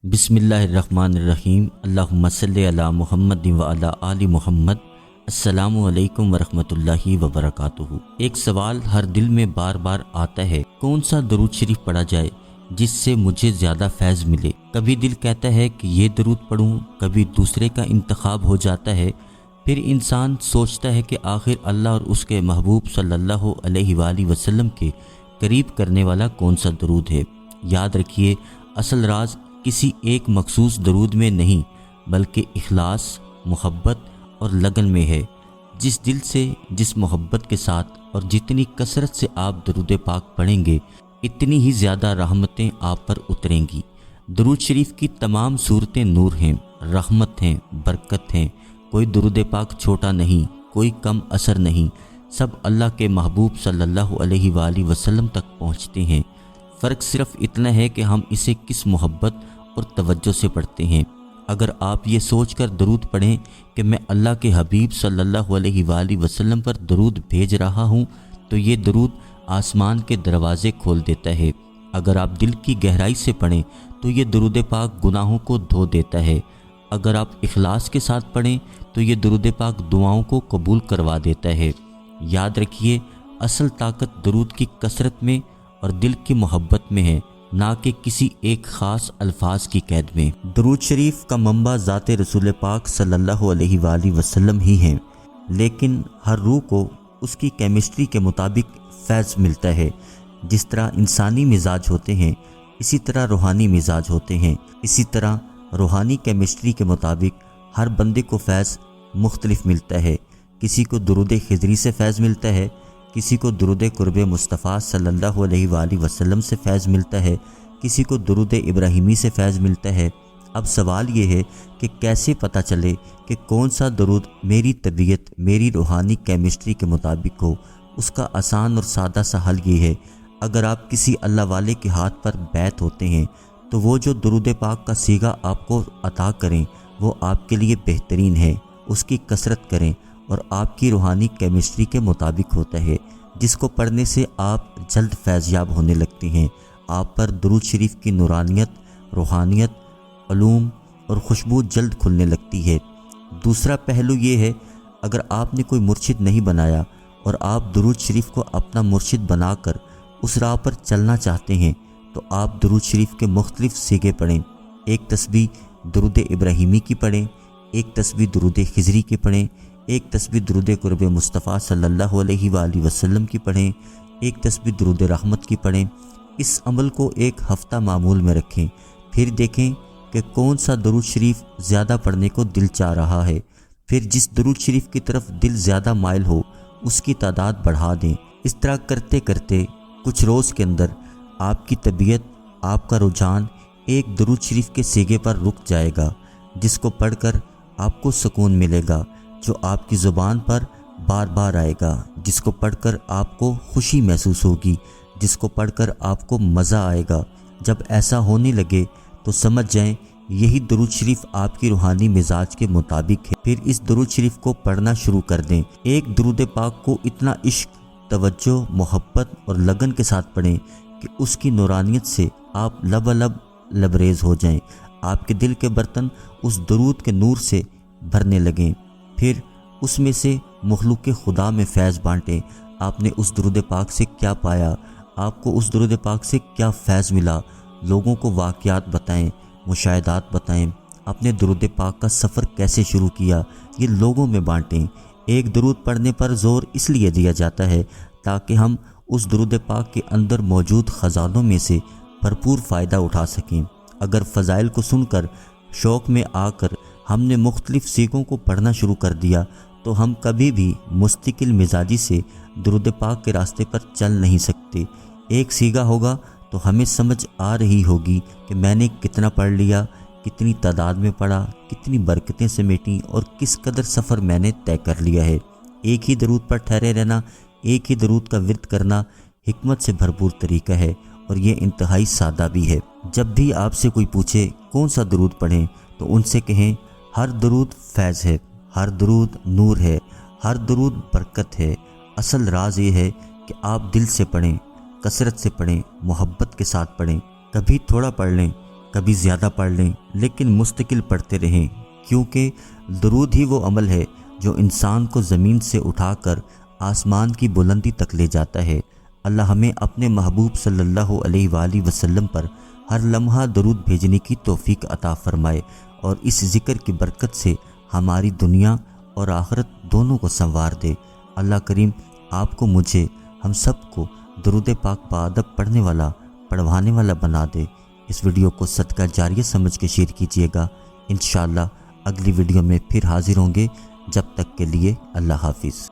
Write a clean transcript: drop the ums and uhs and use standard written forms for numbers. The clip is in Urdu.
بسم اللہ الرحمن الرحیم۔ اللہم صلی علی محمد و علی آل محمد۔ السلام علیکم ورحمۃ اللہ وبرکاتہ۔ ایک سوال ہر دل میں بار بار آتا ہے، کون سا درود شریف پڑھا جائے جس سے مجھے زیادہ فیض ملے؟ کبھی دل کہتا ہے کہ یہ درود پڑھوں، کبھی دوسرے کا انتخاب ہو جاتا ہے۔ پھر انسان سوچتا ہے کہ آخر اللہ اور اس کے محبوب صلی اللہ علیہ وآلہ وسلم کے قریب کرنے والا کون سا درود ہے؟ یاد رکھیے، اصل راز کسی ایک مخصوص درود میں نہیں بلکہ اخلاص، محبت اور لگن میں ہے۔ جس دل سے، جس محبت کے ساتھ اور جتنی کثرت سے آپ درود پاک پڑھیں گے، اتنی ہی زیادہ رحمتیں آپ پر اتریں گی۔ درود شریف کی تمام صورتیں نور ہیں، رحمت ہیں، برکت ہیں۔ کوئی درود پاک چھوٹا نہیں، کوئی کم اثر نہیں، سب اللہ کے محبوب صلی اللہ علیہ وآلہ وسلم تک پہنچتے ہیں۔ فرق صرف اتنا ہے کہ ہم اسے کس محبت اور توجہ سے پڑھتے ہیں۔ اگر آپ یہ سوچ کر درود پڑھیں کہ میں اللہ کے حبیب صلی اللہ علیہ وآلہ وسلم پر درود بھیج رہا ہوں، تو یہ درود آسمان کے دروازے کھول دیتا ہے۔ اگر آپ دل کی گہرائی سے پڑھیں تو یہ درود پاک گناہوں کو دھو دیتا ہے۔ اگر آپ اخلاص کے ساتھ پڑھیں تو یہ درود پاک دعاؤں کو قبول کروا دیتا ہے۔ یاد رکھیے، اصل طاقت درود کی کثرت میں اور دل کی محبت میں ہے، نہ کہ کسی ایک خاص الفاظ کی قید میں۔ درود شریف کا منبع ذات رسول پاک صلی اللہ علیہ وآلہ وسلم ہی ہیں، لیکن ہر روح کو اس کی کیمسٹری کے مطابق فیض ملتا ہے۔ جس طرح انسانی مزاج ہوتے ہیں، اسی طرح روحانی مزاج ہوتے ہیں۔ اسی طرح روحانی کیمسٹری کے مطابق ہر بندے کو فیض مختلف ملتا ہے۔ کسی کو درود خضری سے فیض ملتا ہے، کسی کو درود قرب مصطفیٰ صلی اللہ علیہ وآلہ وسلم سے فیض ملتا ہے، کسی کو درود ابراہیمی سے فیض ملتا ہے۔ اب سوال یہ ہے کہ کیسے پتہ چلے کہ کون سا درود میری طبیعت، میری روحانی کیمسٹری کے مطابق ہو؟ اس کا آسان اور سادہ سا حل یہ ہے، اگر آپ کسی اللہ والے کے ہاتھ پر بیعت ہوتے ہیں تو وہ جو درود پاک کا صیغہ آپ کو عطا کریں وہ آپ کے لیے بہترین ہے۔ اس کی کثرت کریں اور آپ کی روحانی کیمسٹری کے مطابق ہوتا ہے، جس کو پڑھنے سے آپ جلد فیض یاب ہونے لگتے ہیں۔ آپ پر درود شریف کی نورانیت، روحانیت، علوم اور خوشبو جلد کھلنے لگتی ہے۔ دوسرا پہلو یہ ہے، اگر آپ نے کوئی مرشد نہیں بنایا اور آپ درود شریف کو اپنا مرشد بنا کر اس راہ پر چلنا چاہتے ہیں تو آپ درود شریف کے مختلف صیغے پڑھیں۔ ایک تسبیح درود ابراہیمی کی پڑھیں، ایک تسبیح درود خضری کی پڑھیں، ایک تسبیح درود قرب مصطفیٰ صلی اللہ علیہ وآلہ وسلم کی پڑھیں، ایک تسبیح درود رحمت کی پڑھیں۔ اس عمل کو ایک ہفتہ معمول میں رکھیں، پھر دیکھیں کہ کون سا درود شریف زیادہ پڑھنے کو دل چاہ رہا ہے۔ پھر جس درود شریف کی طرف دل زیادہ مائل ہو اس کی تعداد بڑھا دیں۔ اس طرح کرتے کرتے کچھ روز کے اندر آپ کی طبیعت، آپ کا رجحان ایک درود شریف کے صیغے پر رک جائے گا، جس کو پڑھ کر آپ کو سکون ملے گا، جو آپ کی زبان پر بار بار آئے گا، جس کو پڑھ کر آپ کو خوشی محسوس ہوگی، جس کو پڑھ کر آپ کو مزہ آئے گا۔ جب ایسا ہونے لگے تو سمجھ جائیں یہی درود شریف آپ کی روحانی مزاج کے مطابق ہے۔ پھر اس درود شریف کو پڑھنا شروع کر دیں۔ ایک درود پاک کو اتنا عشق، توجہ، محبت اور لگن کے ساتھ پڑھیں کہ اس کی نورانیت سے آپ لبالب لبریز ہو جائیں، آپ کے دل کے برتن اس درود کے نور سے بھرنے لگیں۔ پھر اس میں سے مخلوق خدا میں فیض بانٹیں۔ آپ نے اس درود پاک سے کیا پایا، آپ کو اس درود پاک سے کیا فیض ملا، لوگوں کو واقعات بتائیں، مشاہدات بتائیں، اپنے درود پاک کا سفر کیسے شروع کیا، یہ لوگوں میں بانٹیں۔ ایک درود پڑھنے پر زور اس لیے دیا جاتا ہے تاکہ ہم اس درود پاک کے اندر موجود خزانوں میں سے بھرپور فائدہ اٹھا سکیں۔ اگر فضائل کو سن کر شوق میں آ کر ہم نے مختلف صیغوں کو پڑھنا شروع کر دیا تو ہم کبھی بھی مستقل مزاجی سے درود پاک کے راستے پر چل نہیں سکتے۔ ایک صیغہ ہوگا تو ہمیں سمجھ آ رہی ہوگی کہ میں نے کتنا پڑھ لیا، کتنی تعداد میں پڑھا، کتنی برکتیں سمیٹیں اور کس قدر سفر میں نے طے کر لیا ہے۔ ایک ہی درود پر ٹھہرے رہنا، ایک ہی درود کا ورد کرنا حکمت سے بھرپور طریقہ ہے اور یہ انتہائی سادہ بھی ہے۔ جب بھی آپ سے کوئی پوچھے کون سا درود پڑھیں تو ان سے کہیں، ہر درود فیض ہے، ہر درود نور ہے، ہر درود برکت ہے۔ اصل راز یہ ہے کہ آپ دل سے پڑھیں، کثرت سے پڑھیں، محبت کے ساتھ پڑھیں۔ کبھی تھوڑا پڑھ لیں، کبھی زیادہ پڑھ لیں لیکن مستقل پڑھتے رہیں، کیونکہ درود ہی وہ عمل ہے جو انسان کو زمین سے اٹھا کر آسمان کی بلندی تک لے جاتا ہے۔ اللہ ہمیں اپنے محبوب صلی اللہ علیہ وآلہ وسلم پر ہر لمحہ درود بھیجنے کی توفیق عطا فرمائے اور اس ذکر کی برکت سے ہماری دنیا اور آخرت دونوں کو سنوار دے۔ اللہ کریم آپ کو، مجھے، ہم سب کو درود پاک بادب پڑھنے والا، پڑھوانے والا بنا دے۔ اس ویڈیو کو صدقہ جاریہ سمجھ کے شیئر کیجیے گا۔ انشاءاللہ اگلی ویڈیو میں پھر حاضر ہوں گے، جب تک کے لیے اللہ حافظ۔